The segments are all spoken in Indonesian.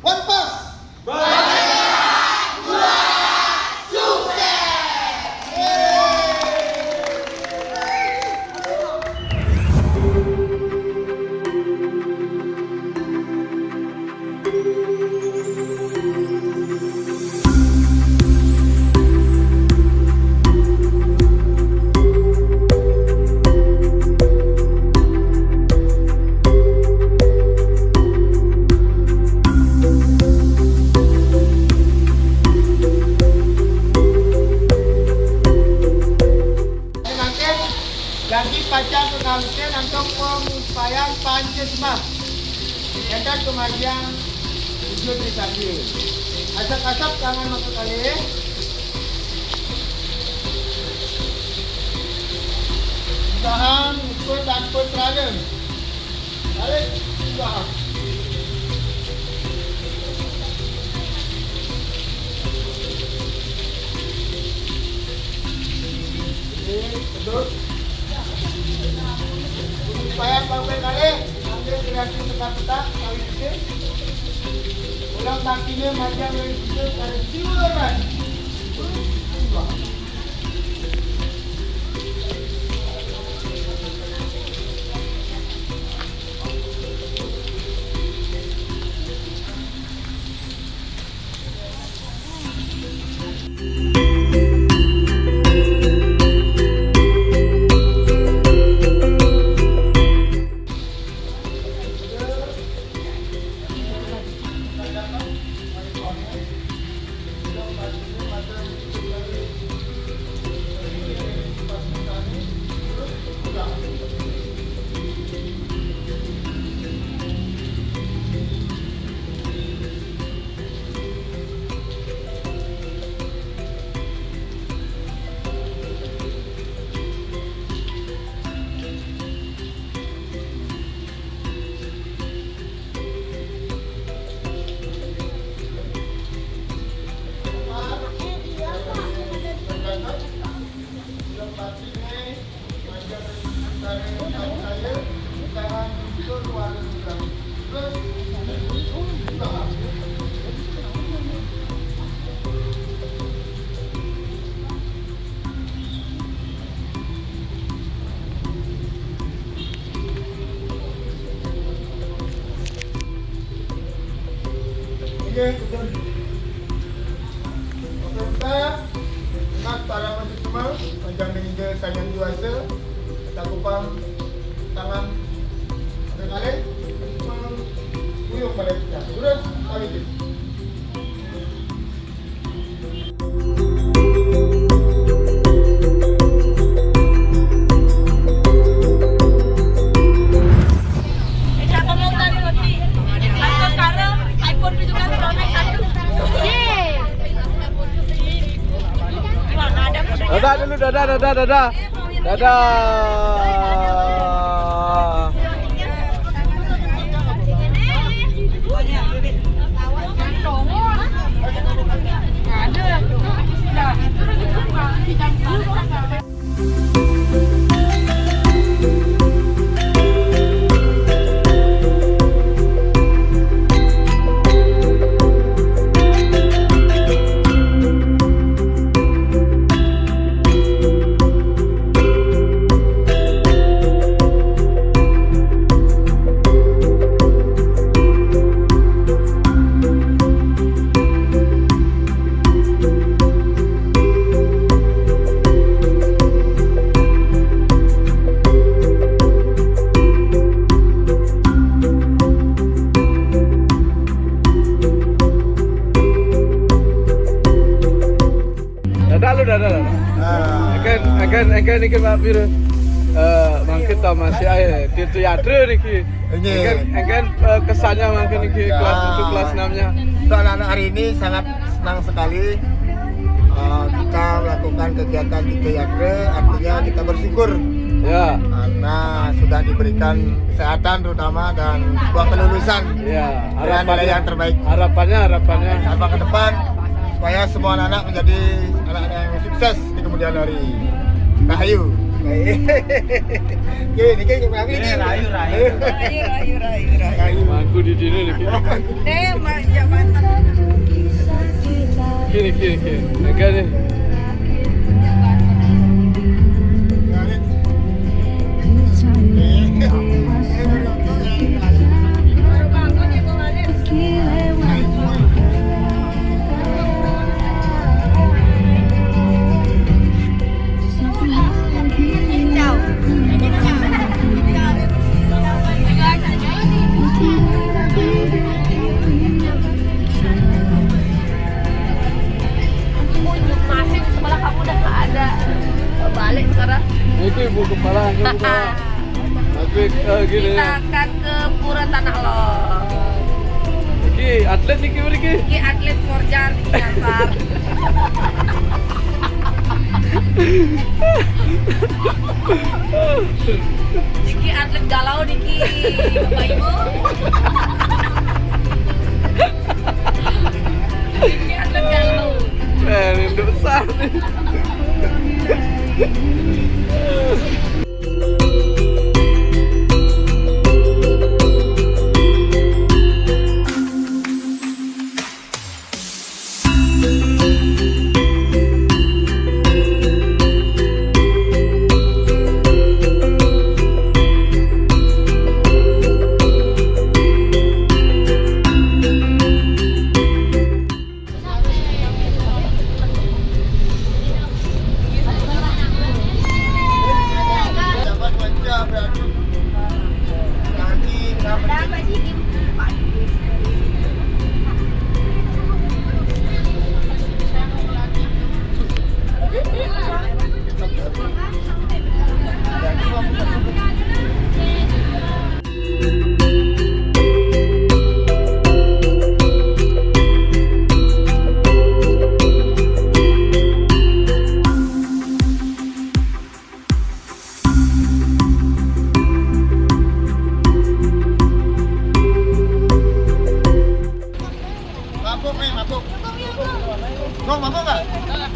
One Pass. Lagi pacang pengamsian untuk pengupayan Pancasila. Kita kemajuan wujud di tadi. Asap-asap jangan masuk kali. Usahaan ukur dan kontrol. Tarik usaha. Betul. Supaya sampai kali ambil kreasi petak-petak kali kecil. Ulang kakinya macam yang kecil kali siuran. Betul. Peserta, ingat para mahasiswa, panjang hingga sayang kuasa, tak kupang tangan kali, kuyung pada kita. Terus kali ini. Dadah dulu, dadah. Dadah. Akan ikan mampir mungkin tau masih ayah itu yadre niki. Akan kesannya mungkin niki kelas 7 kelas 6-nya. Untuk anak-anak hari ini sangat senang sekali kita melakukan kegiatan di Yadre, artinya kita bersyukur ya karena sudah diberikan kesehatan terutama dan sebuah kelulusan dengan nilai yang terbaik. Harapannya sama ke depan supaya semua anak-anak menjadi anak-anak yang sukses di kemudian hari. Rahayu. Oke, ini kayak kami ini. Rayu. Rayu. Aku di sini nih. Jabatan. Kiri. Enggak nih. Baru bangun ya Bang Alin. Masih sebelah kamu udah nggak ada. Balik sekarang. Itu ibu kepala aku buka. Tapi gini. Kita akan ke Pura Tanah Lot. Iki atlet nih Ki. Ini atlet Forjar di Nyasar. Diki atlet galau Diki, Bapak Ibu. Diki atlet galau. Ini udah besar nih. Dapat baca berarti. Nanti kenapa sih? Mabuk. Gong mabuk nggak?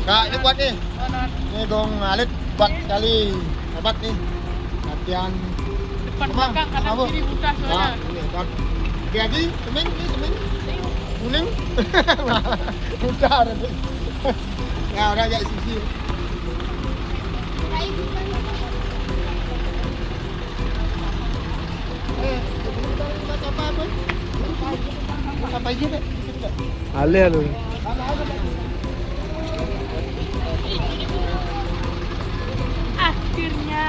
Nggak, ini buat nih. Ini gong alit buat kali hebat nih. Latihan. Depan Bang, belakang kanan mabuk. kiri mudah Nah, soalnya. ini buat. Oke lagi, seming. Kuning. Mudah nanti. Ya udah agak sisi. Apa aja deh? Alih lu. Akhirnya.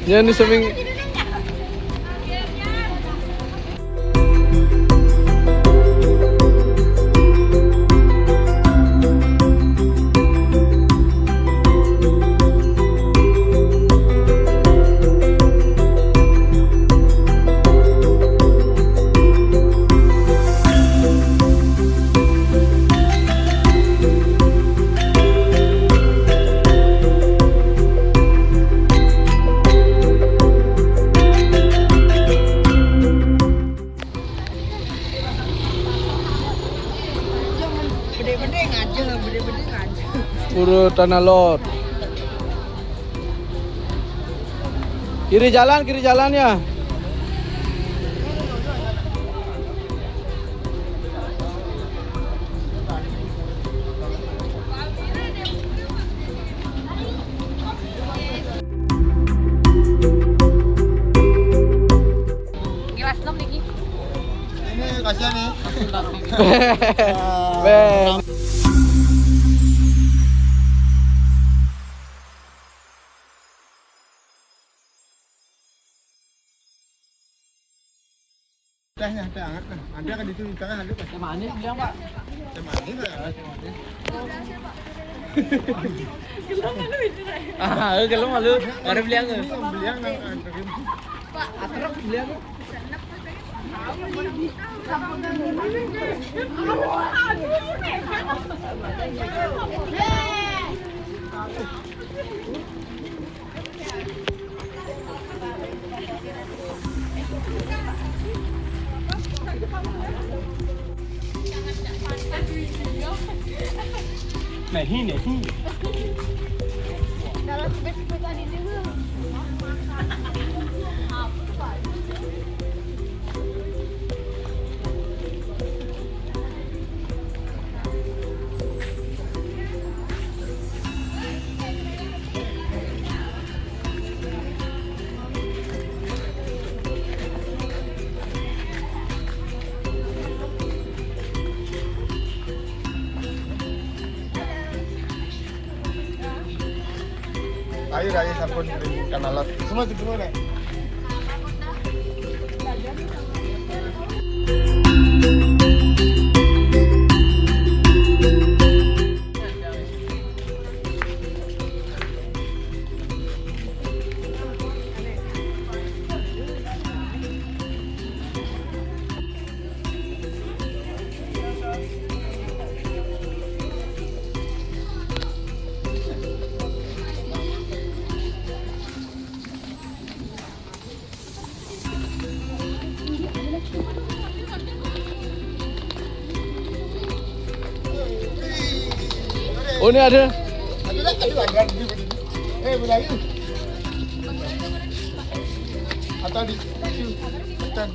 Ya nih seming. Bede-bede ngajeng. Pura Tanah Lot. Kiri jalan ya. Gilas dong Diki. Ini kasihan nih. Ben. Tehnya teh hangat kan. Ada kan di situ di tengah ada kan. Manis bilang Pak. Teh manis kan. Kalau malu, baru beli aku. Beli yang anterin. Atrap beli aku. नहीं Kalau sebet-sebetan ini belum. Ayo raya sampun kanalat. Semua nek. Oh ini ada. Ada di Melayu. Atau di Hutan.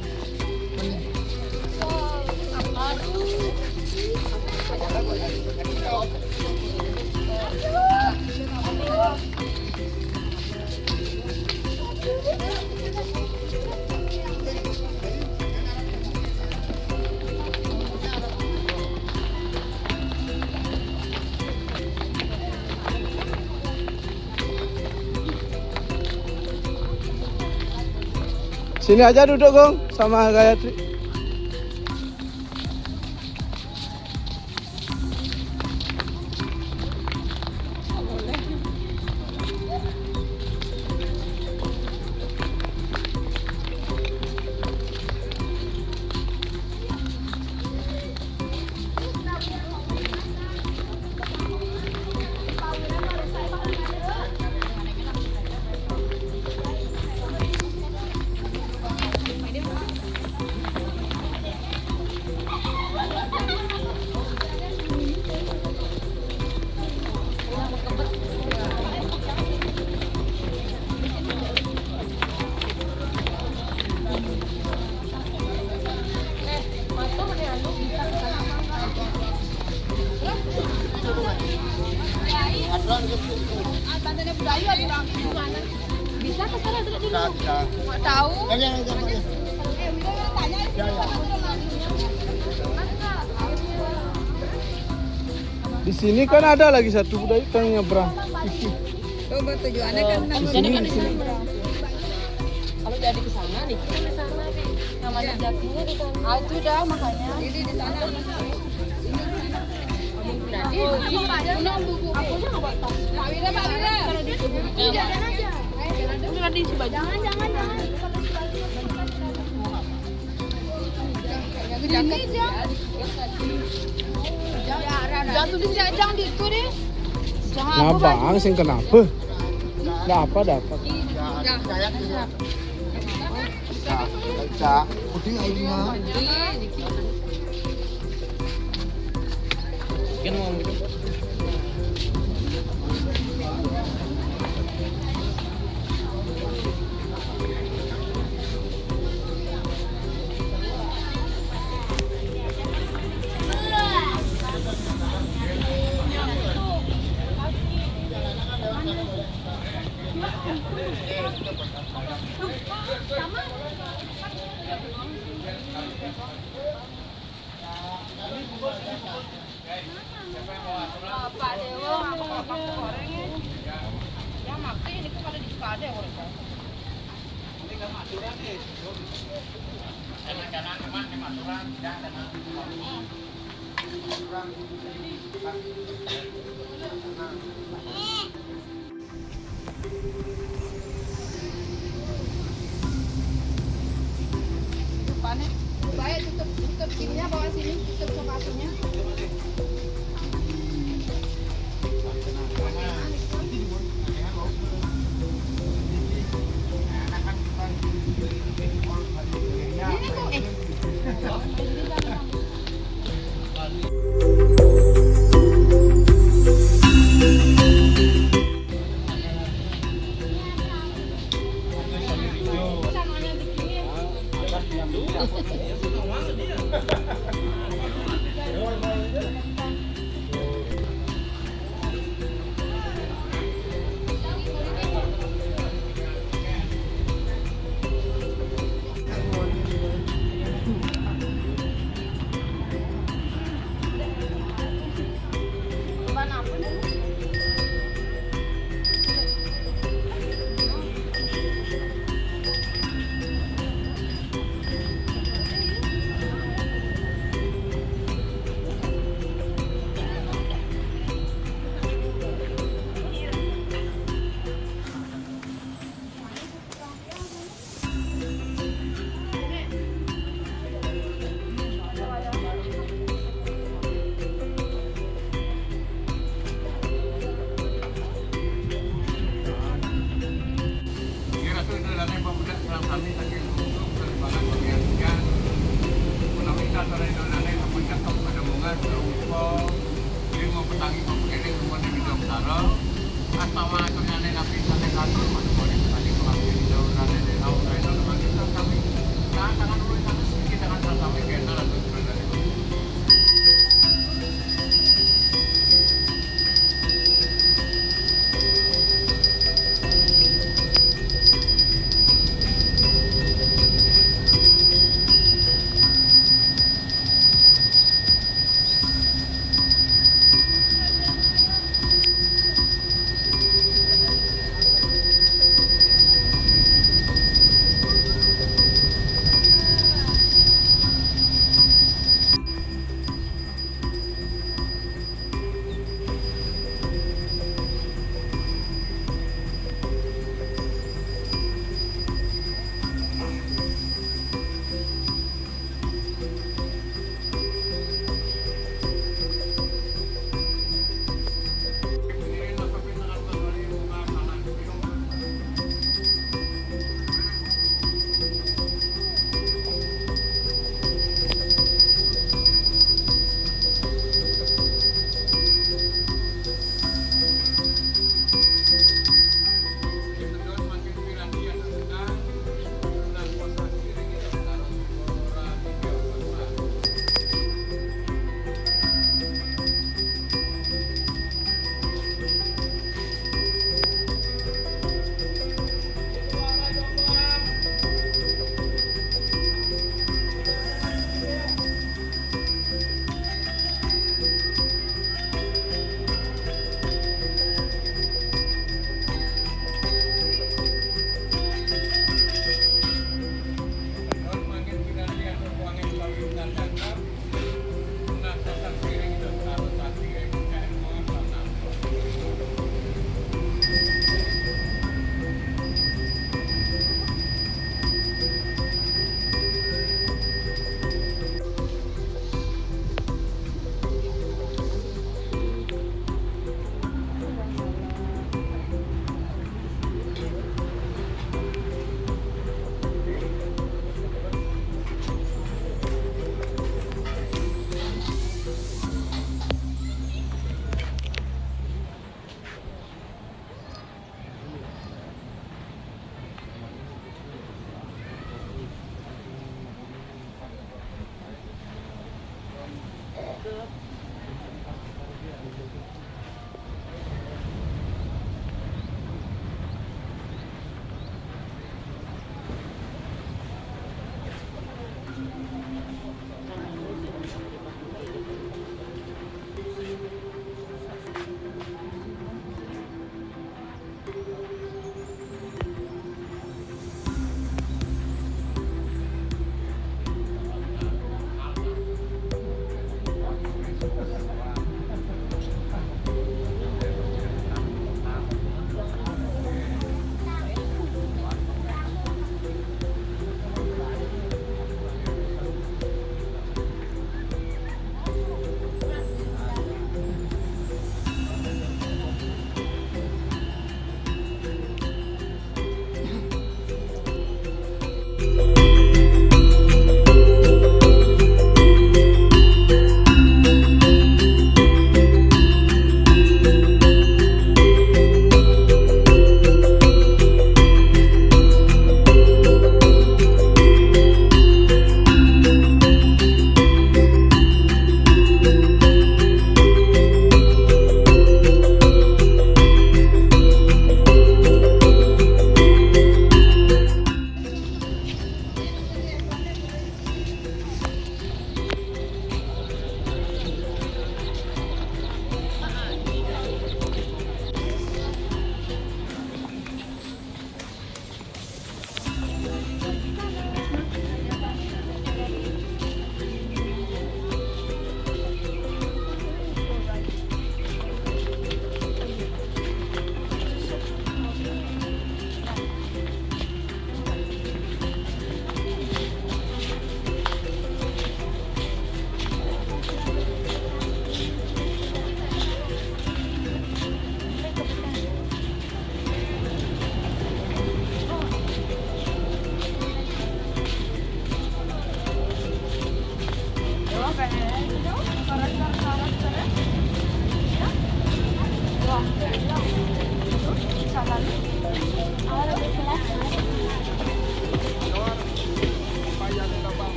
Sini aja duduk Gong sama Gayatri. Bantuan budaya di mana? Bisa ke sana dulu. Bisa. Nggak tahu. Yang Tanya. Di sini kan ada lagi satu budaya yang nyebrang. Coba tujuannya kan Di sini. kalau jadi ke sana nih. Ke sana nih. Namanya jatinya di sana. Ah itu dah makanya. Jadi di sana. Nanti buku. Aku aja nggak bawa tas. Pak Wira. Kalau di jalan aja. Jangan di Subaju. Jangan. Ini jangan tulis jangan di itu deh. Jangan Nah bang, sing kenapa? Dapat. Bisa. Puding airnya. Pak Dewa, gorengnya. Ya makan ini kok pada dipade orang. Depannya, baik tutup ininya bawa sini, tutup lokasinya. Ini kok Ban apa nih? Kira tuh itu nanti pemuda pulang kami lagi untuk penerbangan bagian tiga. Menawarkan sore itu nanti kemudian pada bunga berupa lima petangi pemuda semua di bidang saro. Asama itu nanti nabi nanti satu mana boleh tadi pengambil di jauh nanti di laut lain lalu nanti kami tangan dulu sana sedikit tangan sampai kendal atau dari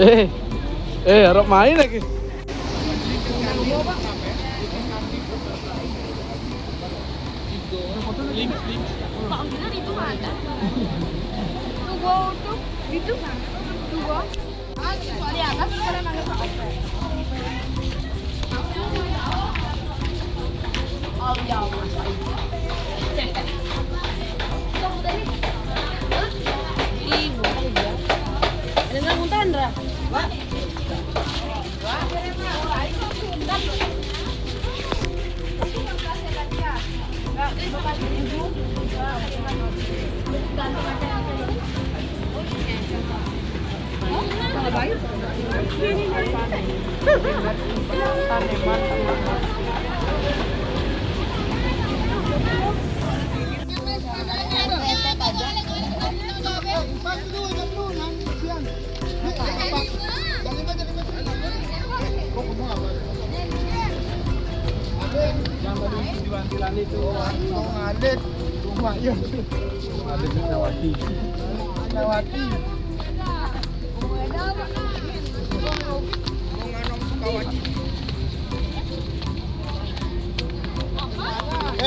Harap main lagi. Pak bener itu ada. Tuh gua tuh itu tuh gua. Di atas sekarang ada apa? Oh ya. Ibu dia. Ada nggak muntah Andra?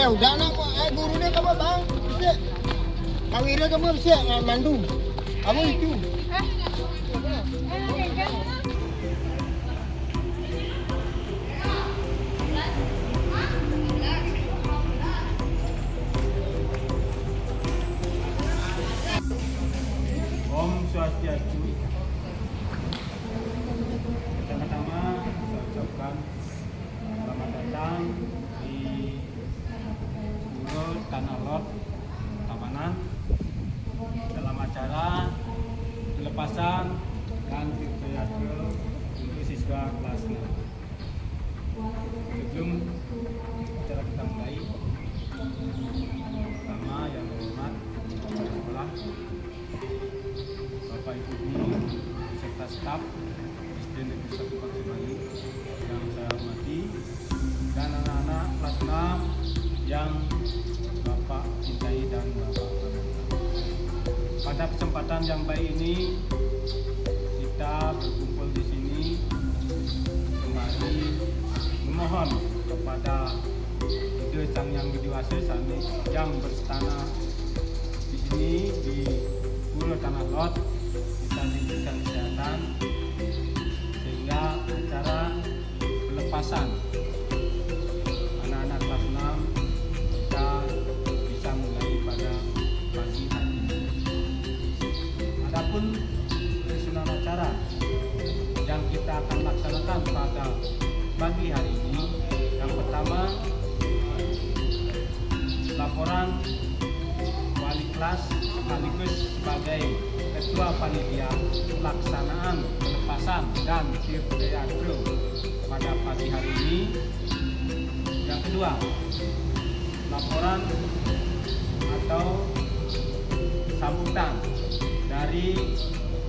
Udah nak kok guru dia kamu bang. Bisa. Kawira kamu bisa mandu. Kamu itu. Om Swastiastu. Pertama-tama saya ucapkan selamat datang di Pura Tanah Lot Tabanan dalam acara pelepasan dan tirtoyatra untuk siswa kelas 6. Sebelum acara kita mulai, pertama yang hormat kepala sekolah, Bapak Ibu guru serta staf SD Negeri 1 Paksi Bali yang saya hormati, dan anak-anak kelas 6 yang Bapak cintai dan Bapak banggakan. Pada kesempatan yang baik ini kita berkumpul di sini kembali memohon kepada Ide Sang Yang Widi Wase yang berstana di sini di Pura Tanah Lot, kita diberikan kesehatan sehingga acara pelepasan anak-anak kelas 6 kita bisa mulai pada pagi hari ini. Adapun penyusunan acara yang kita akan laksanakan pada pagi hari ini, yang pertama laporan wali kelas sekaligus sebagai ketua panitia pelaksanaan pelepasan dan tirtoyatra pada pagi hari ini. Yang kedua, laporan atau sambutan dari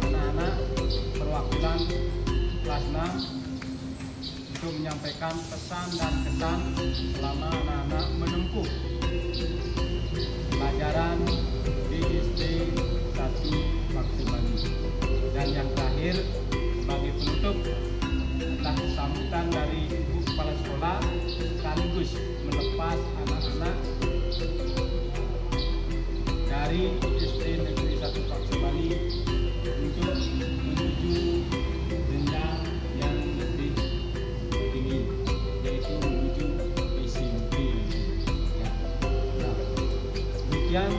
anak-anak perwakilan kelas 6 untuk menyampaikan pesan dan kesan selama anak-anak menempuh pelajaran di SD 1 Paksi Bali. Dan yang terakhir, sebagai penutup adalah sambutan dari Ibu Kepala Sekolah sekaligus melepas anak-anak dari SD Negeri 1 Paksi Bali untuk menuju jenjang yang lebih tinggi, yaitu menuju SMP. Demikian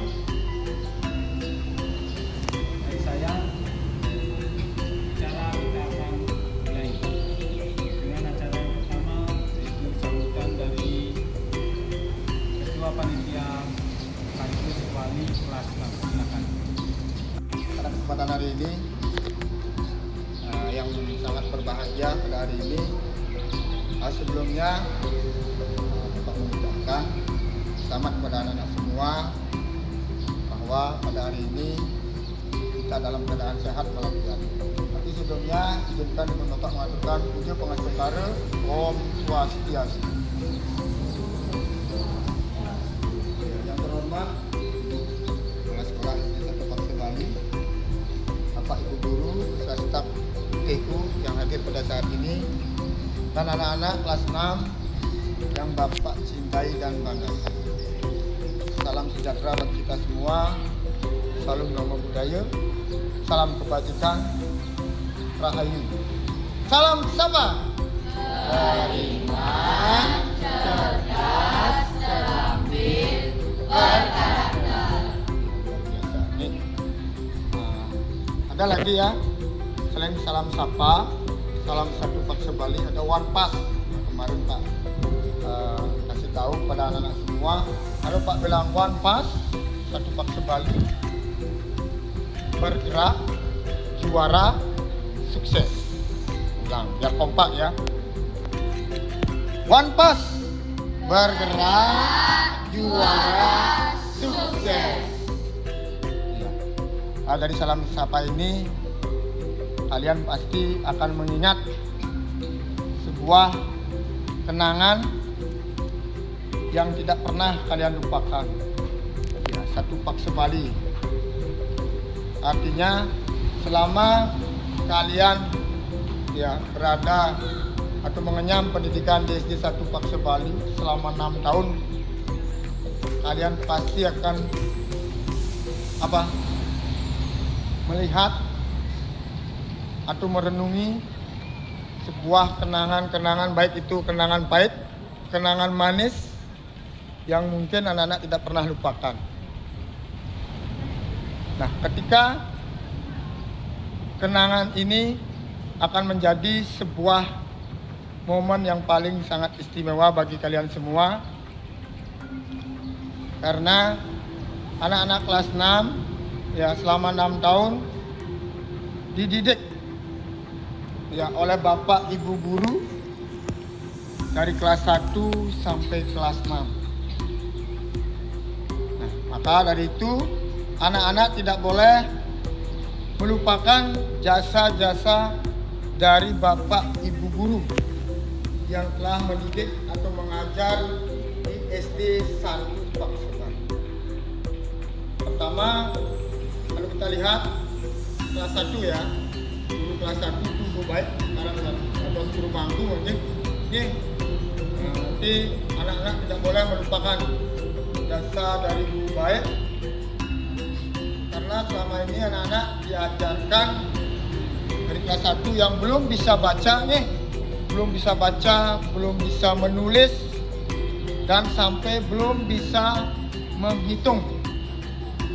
dari saya. Acara kita akan mulai dengan acara yang pertama, yaitu sambutan dari Ketua Panitia sekaligus wali kelas 6. Silakan. Pada kesempatan hari ini yang sangat berbahagia pada hari ini, sebelumnya Bapak mengucapkan selamat kepada anak-anak semua bahwa pada hari ini kita dalam keadaan sehat walafiat. Tapi sebelumnya izinkan Bapak mengaturkan puja pengacara Om Swastiastu. Yang terhormat Kepala Sekolah SD 1 Paksi Bali, Bapak Ibu guru, beserta staf putihku yang hadir pada saat ini, dan anak-anak kelas 6 yang Bapak cintai dan banggakan. Salam sejahtera bagi kita semua, salam nama budaya, salam kebajikan, rahayu. Salam siapa? Beriman, cerdas, terampil, berkarakter. Biasa nih. Ada lagi ya, selain salam sapa, salam satu pak sebali, ada one pass. Kemarin Pak kasih tahu pada anak-anak semua, ada Pak bilang one pass, satu pak sebali, bergerak, juara, sukses. Bilang biar kompak ya. One pass, bergerak, juara, sukses. Ya. Dari salam sapa ini kalian pasti akan mengingat sebuah kenangan yang tidak pernah kalian lupakan. Ya, satu pak sebali. Artinya selama kalian ya berada atau mengenyam pendidikan di SD 1 Pak Sebali selama 6 tahun, kalian pasti akan melihat atau merenungi sebuah kenangan-kenangan, baik itu kenangan pahit, kenangan manis yang mungkin anak-anak tidak pernah lupakan. Nah, ketika kenangan ini akan menjadi sebuah momen yang paling sangat istimewa bagi kalian semua, karena anak-anak kelas 6 ya selama 6 tahun dididik ya oleh Bapak Ibu guru dari kelas 1 sampai kelas 6. Nah, maka dari itu anak-anak tidak boleh melupakan jasa-jasa dari Bapak Ibu guru yang telah mendidik atau mengajar di SD 1 Pak Sebali. Pertama, kalau kita lihat kelas 1 ya, guru kelas 1 itu baik, sekarang ada suruh mangku mungkin. Nanti anak-anak tidak boleh melupakan jasa dari guru baik, karena selama ini anak-anak diajarkan dari kelas 1 yang belum bisa baca belum bisa menulis, dan sampai belum bisa menghitung.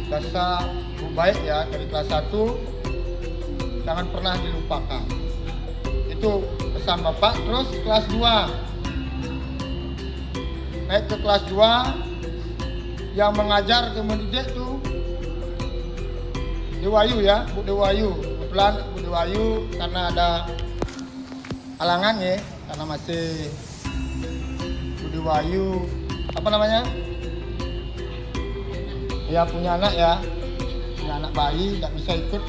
Jasa guru baik ya dari kelas 1 jangan pernah dilupakan. Itu pesan Bapak. Terus kelas 2, naik ke kelas 2 yang mengajar ke mendidik tuh Dewayu ya, Bu Dewayu. Kebetulan Bu Dewayu karena ada halangan ya, karena masih Bu Dewayu ya punya anak bayi, tidak bisa ikut,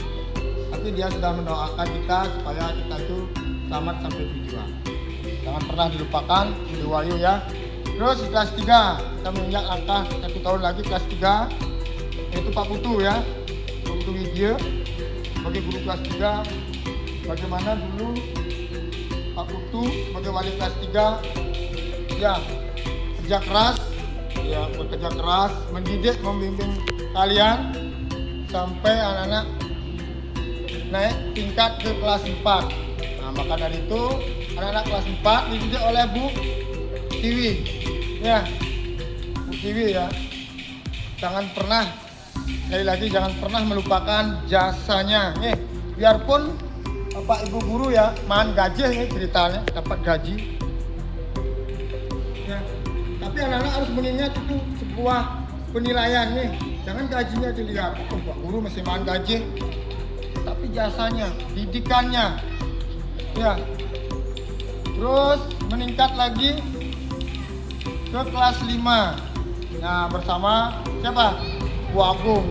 tapi dia sudah mendoakan kita supaya kita itu selamat sampai tujuan. Jangan pernah dilupakan Bu Dewayu ya. Terus kelas 3 kita menginjak langkah 1 tahun lagi, kelas 3 yaitu Pak Putu ya, Pak Putu Widya sebagai guru kelas 3. Bagaimana dulu Pak Putu sebagai wali kelas 3 ya bekerja keras mendidik, membimbing kalian sampai anak-anak naik tingkat ke kelas 4. Nah, maka dari itu anak-anak kelas 4 dididik oleh Bu Tiwi ya, Bu Tiwi ya. Sekali lagi jangan pernah melupakan jasanya biarpun Bapak Ibu guru ya mahan gaji ceritanya, dapat gaji ya, tapi anak-anak harus mengingat itu sebuah penilaian jangan gajinya dilihat, Pak guru masih mahan gaji, tapi jasanya, didikannya ya. Terus meningkat lagi ke kelas 5. Nah, bersama siapa? Bu Agung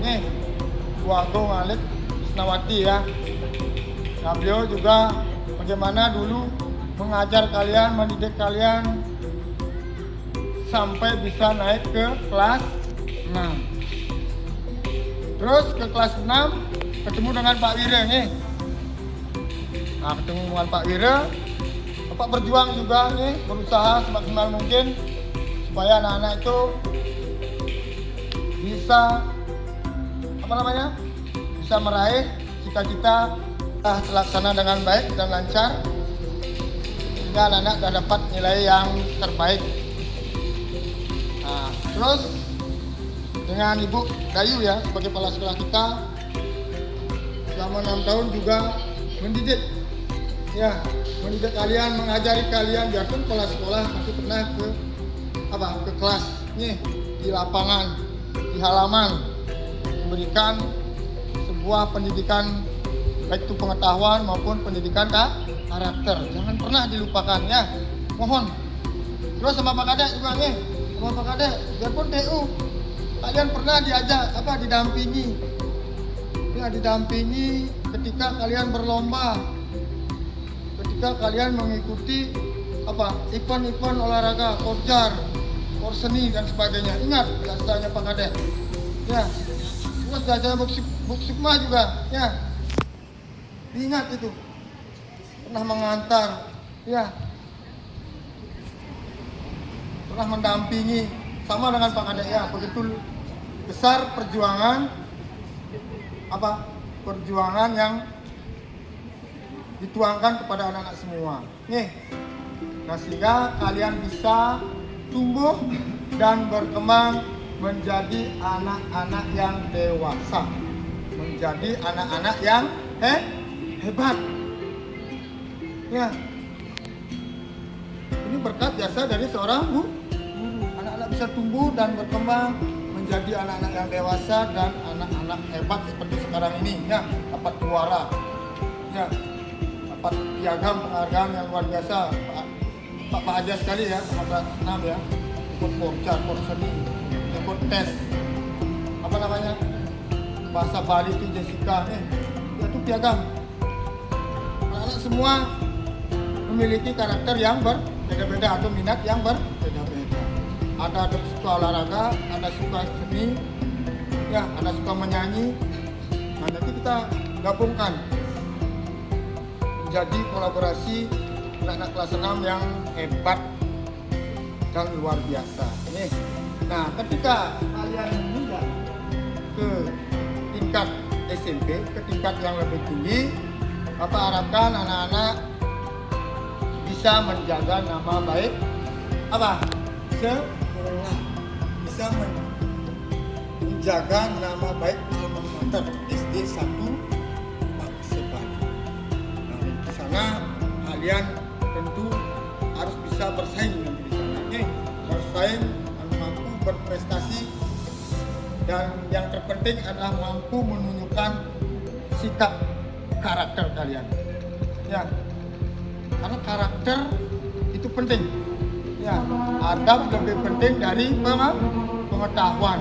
Bu Agung Alik Isnawati ya. Nah, beliau juga bagaimana dulu mengajar kalian, mendidik kalian sampai bisa naik ke kelas 6. Terus ke kelas 6 ketemu dengan Pak Wireng Nah, ketemu dengan Pak Wira, Bapak berjuang juga nih, berusaha semaksimal mungkin supaya anak-anak itu bisa bisa meraih cita-cita terlaksana dengan baik dan lancar, sehingga anak-anak sudah dapat nilai yang terbaik. Nah, terus dengan Ibu Dayu ya sebagai kepala sekolah kita selama 6 tahun juga mendidik kalian, mengajari kalian, biarpun kepala sekolah masih pernah ke kelas nih, di lapangan, di halaman, memberikan sebuah pendidikan baik itu pengetahuan maupun pendidikan karakter. Jangan pernah dilupakan ya, mohon. Terus sama Pak Kadek juga nih, sama Pak Kadek, biarpun TU kalian pernah diajak didampingi ketika kalian berlomba, ketika kalian mengikuti event-event olahraga, korjar, korseni dan sebagainya. Ingat jasanya Pak Kadek ya, terus jasanya Buksukma juga ya, diingat itu, pernah mengantar ya, pernah mendampingi, sama dengan Pak Kadek ya. Begitu besar perjuangan yang dituangkan kepada anak-anak semua nih. Nah, sehingga kalian bisa tumbuh dan berkembang menjadi anak-anak yang dewasa, menjadi anak-anak yang hebat ya. Ini berkat jasa dari seorang guru. Anak-anak bisa tumbuh dan berkembang menjadi anak-anak yang dewasa dan anak-anak hebat seperti sekarang ini ya, dapat juara ya, dapat piagam penghargaan yang luar biasa. Pak bahagia sekali ya sama kelas 6 ya, ikut korjar, korseni, ikut tes bahasa Bali itu Jessica nih, itu piagam. Anak-anak semua memiliki karakter yang berbeda-beda atau minat yang berbeda-beda. Ada suka olahraga, ada suka seni, ya, ada suka menyanyi. Nah, nanti kita gabungkan menjadi kolaborasi anak-anak kelas 6 yang hebat dan luar biasa. Nih. Nah, ketika kalian menginjak ke tingkat SMP, ke tingkat yang lebih tinggi, Bapak harapkan anak-anak bisa menjaga nama baik sekolah, bisa menjaga nama baik alma mater SD 1 Paksebali. Nah, di sana kalian tentu harus bisa bersaing nanti di sana. Bersaing dan mampu berprestasi, dan yang terpenting adalah mampu menunjukkan sikap karakter kalian. Ya. Karena karakter itu penting. Ya, adab lebih penting dari pengetahuan.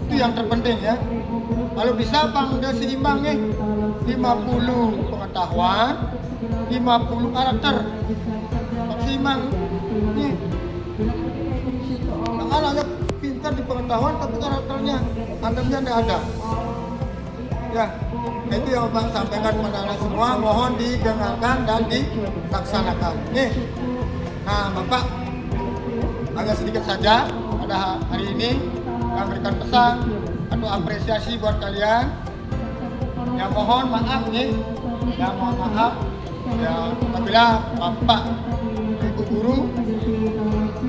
Itu yang terpenting ya. Kalau bisa Bang udah seimbang nih. 50 pengetahuan, 50 karakter. Seimbang. Nih. Nah, anaknya pintar di pengetahuan tapi karakternya adabnya enggak ada. Ya, itu yang Bang sampaikan kepada anak semua, mohon didengarkan dan dilaksanakan. Nih, nah Bapak agak sedikit saja pada hari ini yang memberikan pesan atau apresiasi buat kalian. Ya mohon maaf nih, ya mohon maaf ya apabila Bapak Ibu Guru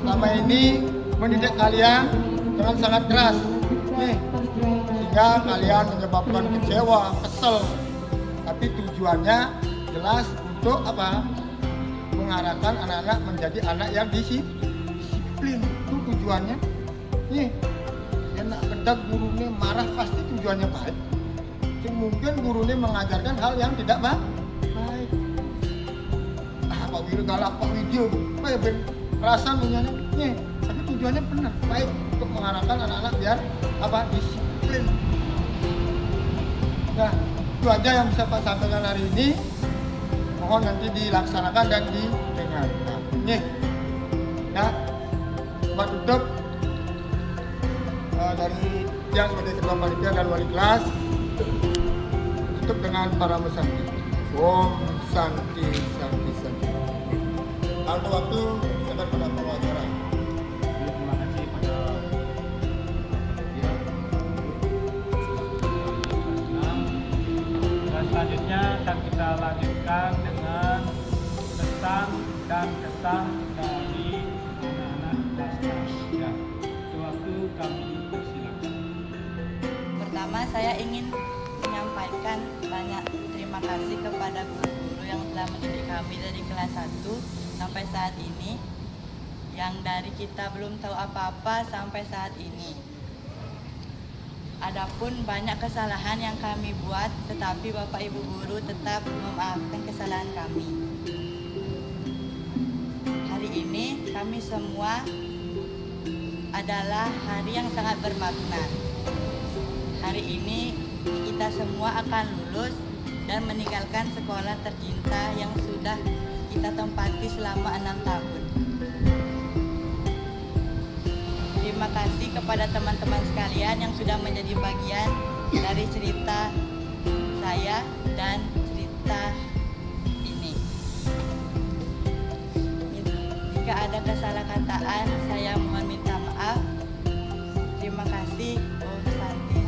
selama ini mendidik kalian dengan sangat keras. Nih, sehingga kalian menyebabkan kecewa, kesel, tapi tujuannya jelas untuk mengarahkan anak-anak menjadi anak yang disiplin. Itu tujuannya. Nih, enak kedak gurunya marah pasti tujuannya baik. Mungkin gurunya mengajarkan hal yang tidak baik. Pak Wiro galak, Pak Widyo, perasaan menyanyi. Nih, tapi tujuannya benar, baik untuk mengarahkan anak-anak biar disiplin. Nah, itu aja yang bisa Pak sampaikan hari ini. Mohon nanti dilaksanakan dan didengarkan. Nih, ya, Pak tutup dari yang sebagai ketua panitia dan wali kelas, tutup dengan para musafir. Om Santi. Aldo waktu silakan pada pembawa acara. Terima kasih pada dan selanjutnya akan kita lanjutkan dengan pesan dan kesan dari anak-anak kelas 6. Ya, waktu kami persilakan. Pertama, saya ingin menyampaikan banyak terima kasih kepada guru-guru yang telah mendidik kami dari kelas 1 sampai saat ini. Yang dari kita belum tahu apa-apa sampai saat ini. Adapun banyak kesalahan yang kami buat, tetapi Bapak Ibu guru tetap memaafkan kesalahan kami. Hari ini kami semua adalah hari yang sangat bermakna. Hari ini kita semua akan lulus dan meninggalkan sekolah tercinta yang sudah kita tempati selama 6 tahun. Terima kasih kepada teman-teman sekalian yang sudah menjadi bagian dari cerita saya dan cerita ini. Jika ada kesalahkataan, saya mohon minta maaf. Terima kasih. Om Santi.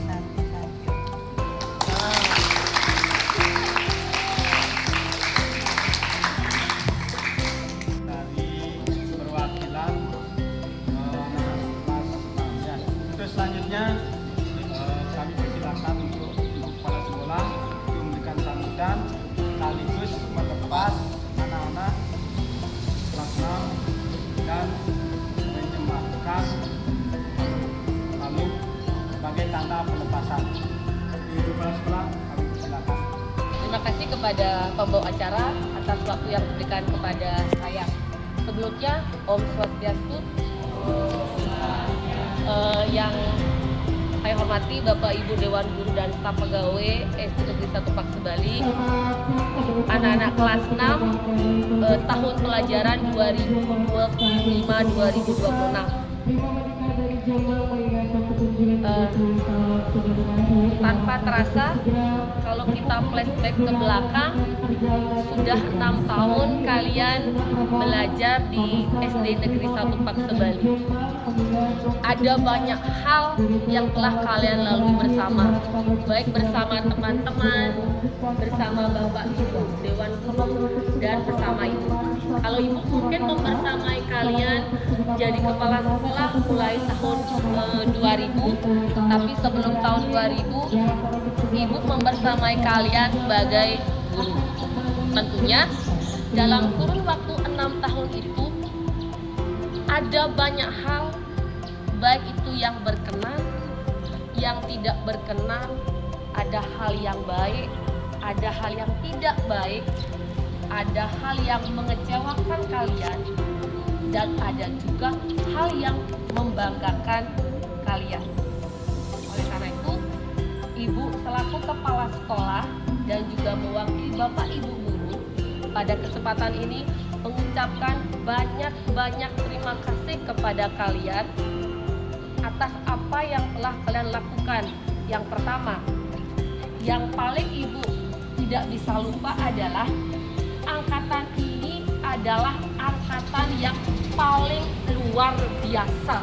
Selanjutnya kami persilakan untuk kepala sekolah untuk memberikan sambutan sekaligus melepas anak-anak kelas 6 dan menyembahkan lalu sebagai tanda pelepasan. Di kepala sekolah kami persilakan. Terima kasih kepada pembawa acara atas waktu yang diberikan kepada saya. Sebelumnya, Om Swastiastu. Yang saya hormati Bapak Ibu Dewan Guru dan staf pegawai SD Negeri 1 Paksebali, anak-anak kelas 6 tahun pelajaran 2025-2026. Tanpa terasa, kalau kita flashback ke belakang, sudah 6 tahun kalian belajar di SD Negeri 1 Paksebali. Ada banyak hal yang telah kalian lalui bersama, baik bersama teman-teman, bersama Bapak Ibu Dewan Guru, dan bersama Ibu. Kalau Ibu mungkin membersamai kalian jadi kepala sekolah mulai tahun 2000, tapi sebelum tahun 2000, Ibu membersamai kalian sebagai guru. Tentunya dalam kurun waktu 6 tahun itu ada banyak hal, baik itu yang berkenan, yang tidak berkenan, ada hal yang baik, ada hal yang tidak baik, ada hal yang mengecewakan kalian, dan ada juga hal yang membanggakan kalian. Oleh karena itu, Ibu selaku kepala sekolah dan juga mewakili Bapak Ibu guru pada kesempatan ini mengucapkan banyak terima kasih kepada kalian atas apa yang telah kalian lakukan. Yang pertama, yang paling Ibu tidak bisa lupa adalah angkatan ini adalah angkatan yang paling luar biasa.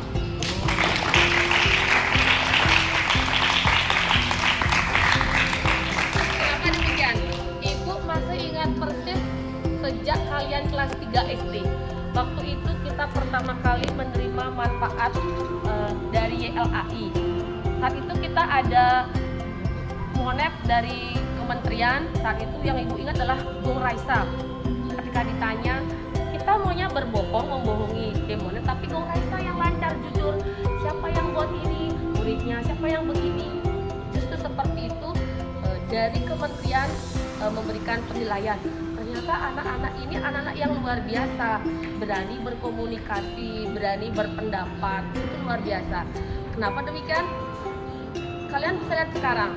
Kenapa demikian? Ibu masih ingat persis sejak kalian kelas 3 SD. Waktu itu kita pertama kali menerima manfaat dari YLAI. Saat itu kita ada monep dari kementerian. Saat itu yang Ibu ingat adalah Bung Raisa. Ketika ditanya, kita maunya berbohong, membohongi monep, tapi Bung Raisa yang lancar, jujur. Siapa yang buat ini? Muridnya. Siapa yang begini? Justru seperti itu dari kementerian memberikan penilaian. Ternyata anak-anak ini anak-anak yang luar biasa, berani berkomunikasi, berani berpendapat, itu luar biasa. Kenapa demikian? Kalian bisa lihat sekarang,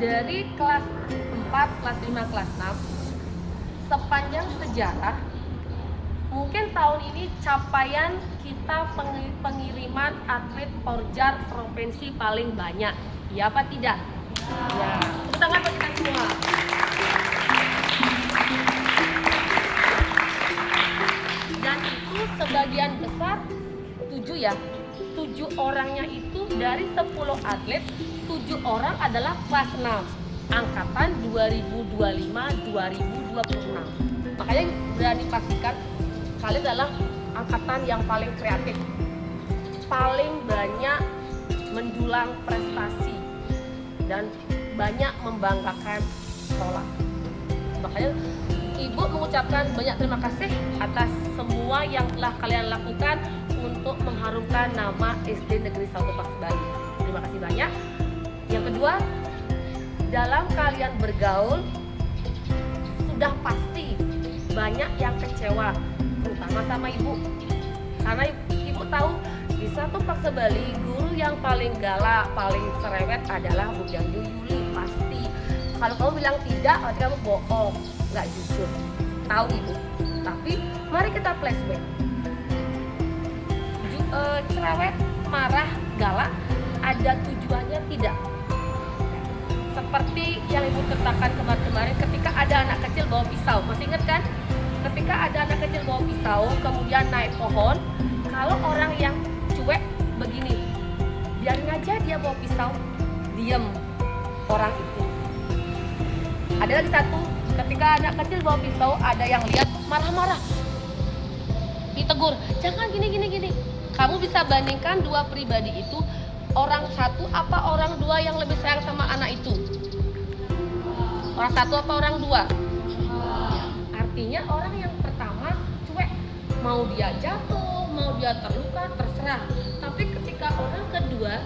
dari kelas 4, kelas 5, kelas 6, sepanjang sejarah, mungkin tahun ini capaian kita pengiriman atlet Porjar provinsi paling banyak. Iya apa tidak? Ya, tepuk tangan buat kita semua. sebagian besar 7 orangnya itu dari 10 atlet 7 orang adalah kelas 6 angkatan 2025-2026. Makanya berani pastikan kalian adalah angkatan yang paling kreatif, paling banyak mendulang prestasi dan banyak membanggakan sekolah. Makanya Ibu mengucapkan banyak terima kasih atas semua yang telah kalian lakukan untuk mengharumkan nama SD Negeri 1 Pak Bali. Terima kasih banyak. Yang kedua, dalam kalian bergaul sudah pasti banyak yang kecewa, terutama sama Ibu. Karena Ibu tahu di 1 Pak Bali guru yang paling galak, paling cerewet adalah Bu Janju Yuli, pasti. Kalau kamu bilang tidak, berarti kamu bohong, nggak jujur. Tahu Ibu. Tapi mari kita flashback. Cerewet, marah, galak, ada tujuannya tidak. Seperti yang Ibu ceritakan kemarin ketika ada anak kecil bawa pisau, masih ingat kan? Ketika ada anak kecil bawa pisau, kemudian naik pohon, kalau orang yang cuek begini, biarin aja dia bawa pisau, diem orang itu. Ada lagi satu, ketika anak kecil bawa pisau, ada yang lihat marah-marah, ditegur, jangan gini. Kamu bisa bandingkan dua pribadi itu, orang satu apa orang dua yang lebih sayang sama anak itu? Orang satu apa orang dua? Artinya orang yang pertama cuek, mau dia jatuh, mau dia terluka, terserah. Tapi ketika orang kedua,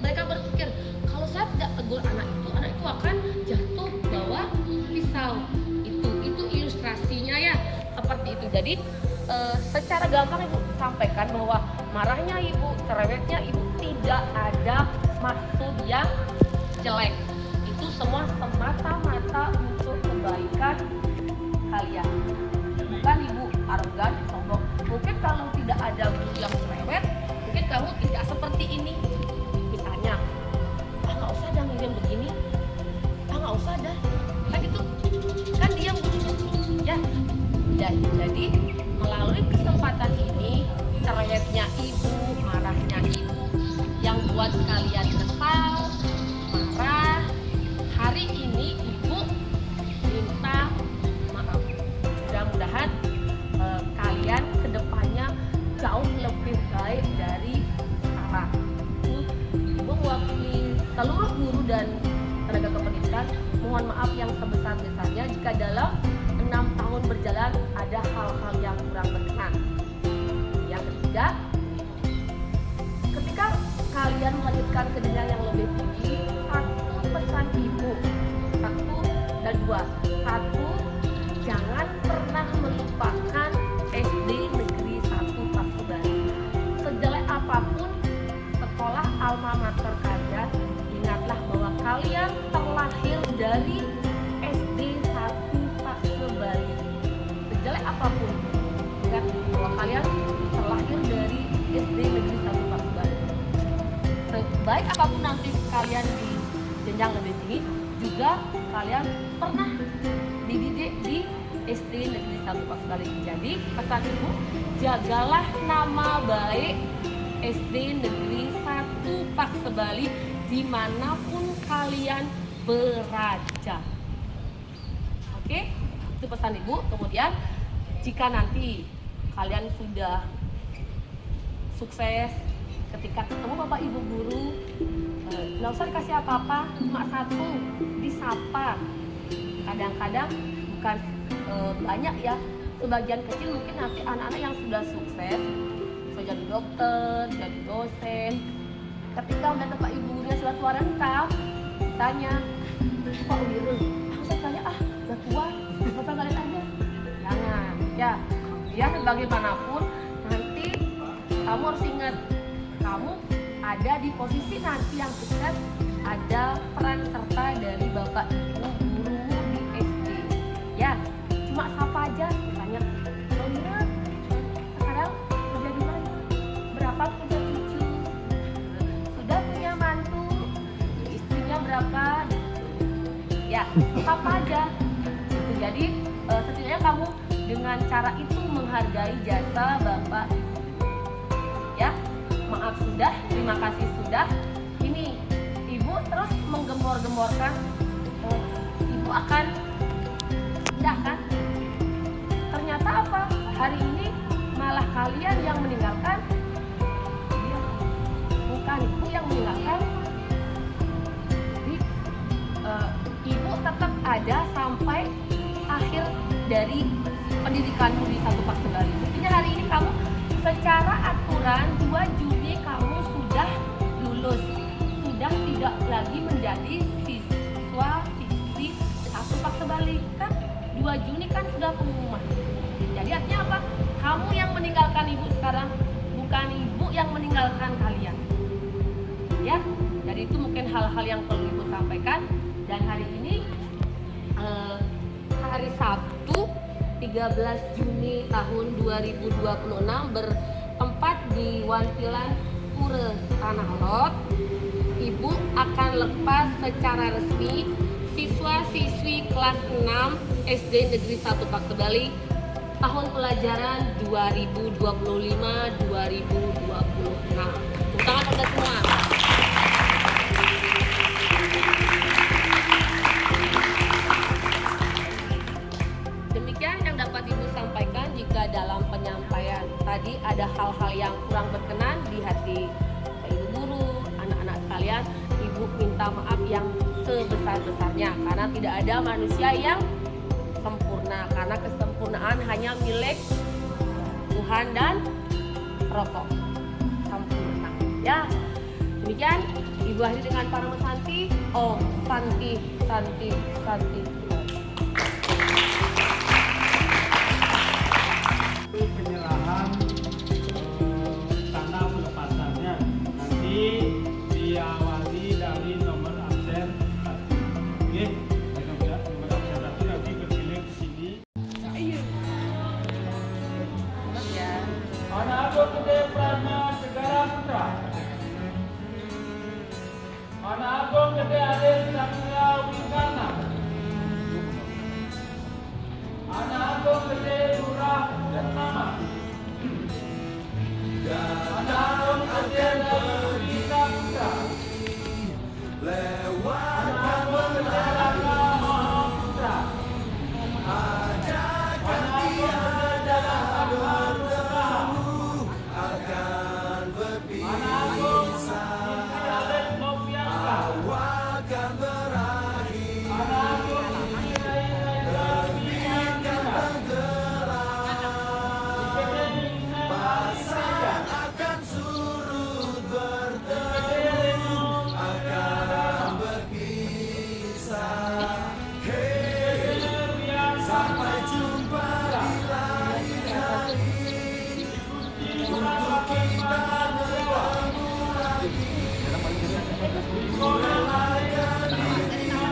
mereka berpikir, kalau saya tidak tegur anak itu akan jatuh bawa pisau. Itu ilustrasinya ya, seperti itu. Jadi secara gampang Ibu sampaikan bahwa marahnya Ibu, cerewetnya Ibu tidak ada maksud yang jelek. Itu semua semata-mata untuk kebaikan kalian. Bukan Ibu arogan, sombong. Mungkin kalau tidak ada guru yang cerewet, mungkin kamu tidak seperti ini. Misalnya, nggak usah dah ngirim begini, nggak usah dah, kan gitu, kan diam gurunya, ya. Jadi melalui kesempatan ini, cerewetnya Ibu, marahnya Ibu, yang buat kalian kesal, marah, hari ini Ibu minta maaf. Mudah-mudahan kalian kedepannya jauh lebih baik dari sekarang. Ibu mewakili seluruh guru dan tenaga kependidikan, mohon maaf yang sebesar-besarnya jika dalam 6 tahun berjalan ada hal-hal yang kurang berkenan. Yang ketiga, ketika kalian melanjutkan ke jenjang yang lebih tinggi, satu pesan Ibu, 1 dan 2. 1, jangan pernah melupakan SD Negeri 1 Pak Bali. Sejelek apapun sekolah alma mater kalian, ingatlah bahwa kalian terlahir dari SD 1 Pak Bali. Sejelek apapun, ingat bahwa kalian terlahir dari SD Negeri 1 Pak Bali. Sebaik apapun nanti kalian di jenjang lebih tinggi, juga kalian pernah dididik di SD Negeri 1 Pak Bali. Jadi pesan Ibu, jagalah nama baik SD Negeri 1 Pak Bali dimanapun kalian berada. Oke, itu pesan Ibu. Kemudian jika nanti kalian sudah sukses, ketika ketemu Bapak Ibu guru, nggak usah dikasih apa-apa, cuma 1, disapa. Kadang-kadang bukan banyak ya, sebagian kecil mungkin nanti anak-anak yang sudah sukses, bisa jadi dokter, jadi dosen. Ketika melihat Bapak Ibu gurunya sudah tua renta, tanya, Pak Wiru, saya tanya, udah tua, Bapak kalian aja. Jangan, ya. Biar bagaimanapun nanti kamu harus ingat, kamu ada di posisi nanti yang sukses, ada peran serta dari Bapak Ibu guru di SD. Ya, cuma sapa aja, misalnya, Mira, sekarang kerja di mana? Berapa punya cucu? Sudah punya mantu? Istrinya berapa? Ya, sapa aja. Jadi setidaknya kamu dengan cara itu menghargai jasa Bapak ya. Maaf sudah, terima kasih sudah. Ini Ibu terus menggembor-gemborkan Ibu akan pindah kan? Ternyata apa? Hari ini malah kalian yang meninggalkan. Bukan Ibu yang meninggalkan. Jadi Ibu tetap ada sampai akhir dari pendidikanmu di Satu Pak Sebali. Intinya hari ini kamu secara aturan 2 Juni kamu sudah lulus, sudah tidak lagi menjadi siswi Satu Pak Sebali kan. 2 Juni kan sudah pengumuman. Jadi artinya apa? Kamu yang meninggalkan Ibu sekarang, bukan Ibu yang meninggalkan kalian. Ya, jadi itu mungkin hal-hal yang perlu Ibu sampaikan. Dan hari ini hari Sabtu 13 Juni tahun 2026 bertempat di Wantilan Pura Tanah Lot. Ibu akan lepas secara resmi siswa-siswi kelas 6 SD Negeri 1 Pak Sebali tahun pelajaran 2025-2026. Tepuk tangan untuk semua. Demikian yang dapat Ibu sampaikan. Jika dalam penyampaian tadi ada hal-hal yang kurang berkenan di hati Ibu guru, anak-anak sekalian, Ibu minta maaf yang sebesar-besarnya karena tidak ada manusia yang sempurna, karena kesempurnaan hanya milik Tuhan dan Rokok sempurna. Ya, demikian Ibu akhiri dengan para santi. Om Santi Santi Santi. Penyerahan tanda pelepasannya nanti diawali dari nomor absen 1. Oke, nomor absen 1 nanti bergilir di sini. Anak Agung Gede Prana Segara Putra. Anak Agung Gede Aden Satria Wingana. Anak Agung Gede Lurah Jatama. Anak Agung Gede Rita Putra. Anak Agung Gede Raka Mahaputra. Anak Agung Gede Jalan Sabah Putra. Anak Agung Siti Alen Novianka. Anak Agung Siti Reza Wimansyah.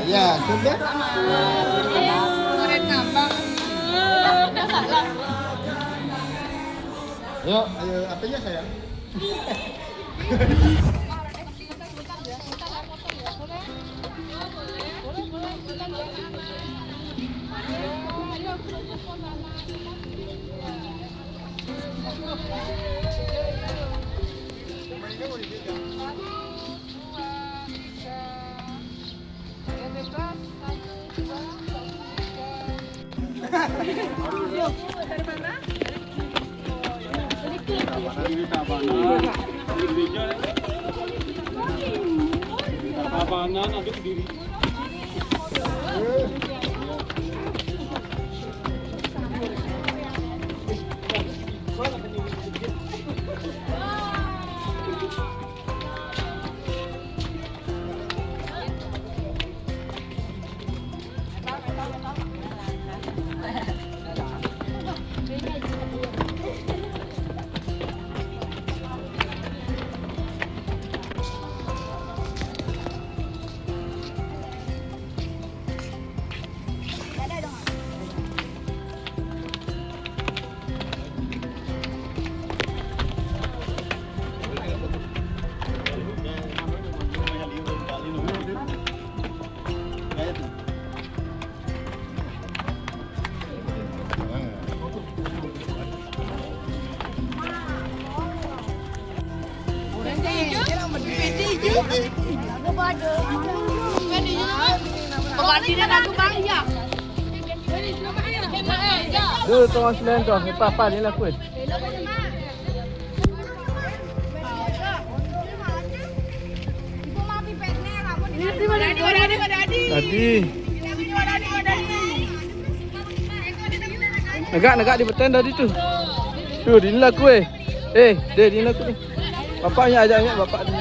Ya, sudah. Murid ngambang. Udah salah. Ayo, apanya sayang? Ini tak mana? Apa-apaan nanti berdiri. Dulu tengah selendang, apa ni lah kuat. Tadi. Negak di petang tadi tu. Tu, di lah kuih. Dia di lah kuih. Bapaknya ajaknya bapak tu.